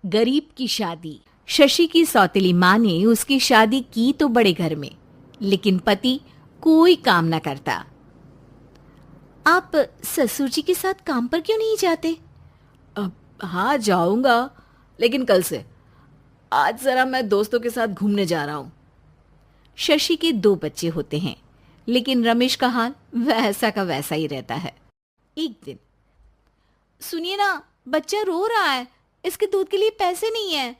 गरीब की शादी। शशि की सौतेली माँ ने उसकी शादी की तो बड़े घर में, लेकिन पति कोई काम न करता। आप ससुर जी के साथ काम पर क्यों नहीं जाते? अब हाँ जाऊंगा, लेकिन कल से। आज जरा मैं दोस्तों के साथ घूमने जा रहा हूँ। शशि के 2 बच्चे होते हैं, लेकिन रमेश का हाल वैसा का वैसा ही रहता है। एक दिन, सुनिए ना, बच्चा रो रहा है, इसके दूध के लिए पैसे नहीं है।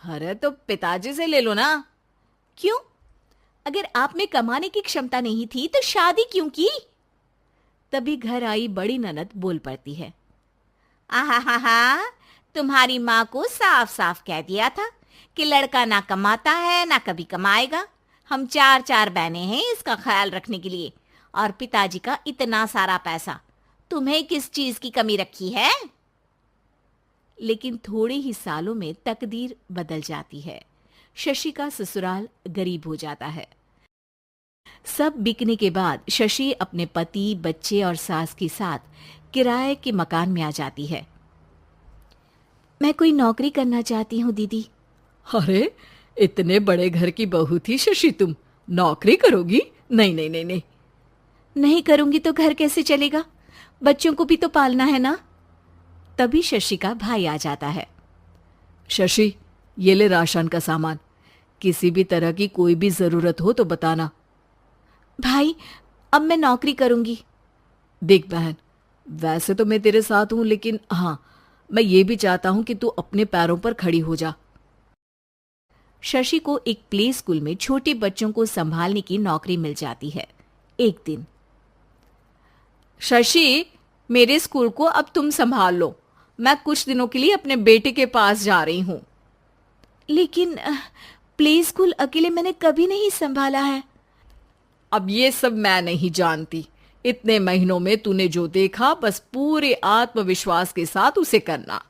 अरे तो पिताजी से ले लो ना। क्यों? अगर आप में कमाने की क्षमता नहीं थी तो शादी क्यों की? तभी घर आई बड़ी ननद बोल पड़ती है। आहा हा हा, तुम्हारी माँ को साफ साफ कह दिया था कि लड़का ना कमाता है ना कभी कमाएगा। हम 4 बहनें हैं इसका ख्याल रखने के लिए, और पिताजी का इतना सारा पैसा, तुम्हें किस चीज की कमी रखी है? लेकिन थोड़े ही सालों में तकदीर बदल जाती है। शशि का ससुराल गरीब हो जाता है। सब बिकने के बाद शशि अपने पति, बच्चे और सास के साथ किराए के मकान में आ जाती है। मैं कोई नौकरी करना चाहती हूँ दीदी। अरे इतने बड़े घर की बहू थी शशि, तुम नौकरी करोगी? नहीं नहीं नहीं नहीं। नहीं करूंगी तो घर कैसे चलेगा? बच्चों को भी तो पालना है ना। तभी शशि का भाई आ जाता है। शशि, ये ले राशन का सामान, किसी भी तरह की कोई भी जरूरत हो तो बताना। भाई, अब मैं नौकरी करूंगी। देख बहन, वैसे तो मैं तेरे साथ हूं, लेकिन हाँ, मैं ये भी चाहता हूं कि तू अपने पैरों पर खड़ी हो जा। शशि को एक प्ले स्कूल में छोटे बच्चों को संभालने की नौकरी मिल जाती है। एक दिन, शशि, मेरे स्कूल को अब तुम संभाल लो। मैं कुछ दिनों के लिए अपने बेटे के पास जा रही हूं। लेकिन प्ले स्कूल अकेले मैंने कभी नहीं संभाला है। अब ये सब मैं नहीं जानती। इतने महीनों में तूने जो देखा, बस पूरे आत्मविश्वास के साथ उसे करना।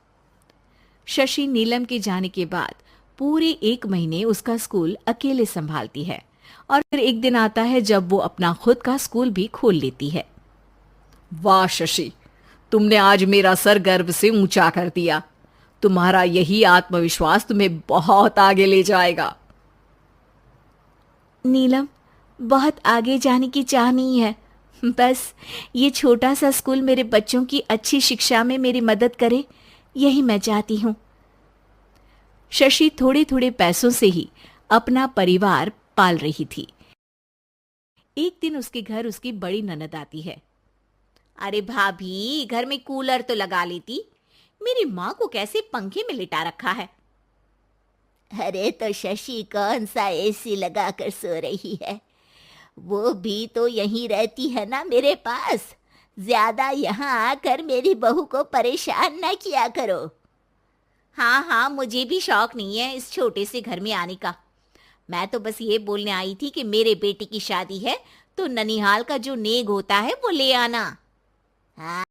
शशि नीलम के जाने के बाद पूरे 1 महीने उसका स्कूल अकेले संभालती है, और फिर एक दिन आता है जब वो अपना खुद का स्कूल भी खोल लेती है। वाह शशि, तुमने आज मेरा सर गर्व से ऊंचा कर दिया। तुम्हारा यही आत्मविश्वास तुम्हें बहुत आगे ले जाएगा। नीलम, बहुत आगे जाने की चाह नहीं है, बस ये छोटा सा स्कूल मेरे बच्चों की अच्छी शिक्षा में मेरी मदद करे, यही मैं चाहती हूँ। शशि थोड़े थोड़े पैसों से ही अपना परिवार पाल रही थी। एक दिन उसके घर उसकी बड़ी ननद आती है। अरे भाभी, घर में कूलर तो लगा लेती, मेरी माँ को कैसे पंखे में लिटा रखा है? अरे तो शशि कौन सा एसी लगा कर सो रही है? वो भी तो यहीं रहती है ना मेरे पास। ज्यादा यहाँ आकर मेरी बहू को परेशान न किया करो। हाँ हाँ, मुझे भी शौक नहीं है इस छोटे से घर में आने का। मैं तो बस ये बोलने आई थी कि मेरे बेटे की शादी है तो ननिहाल का जो नेग होता है वो ले आना। हाँ।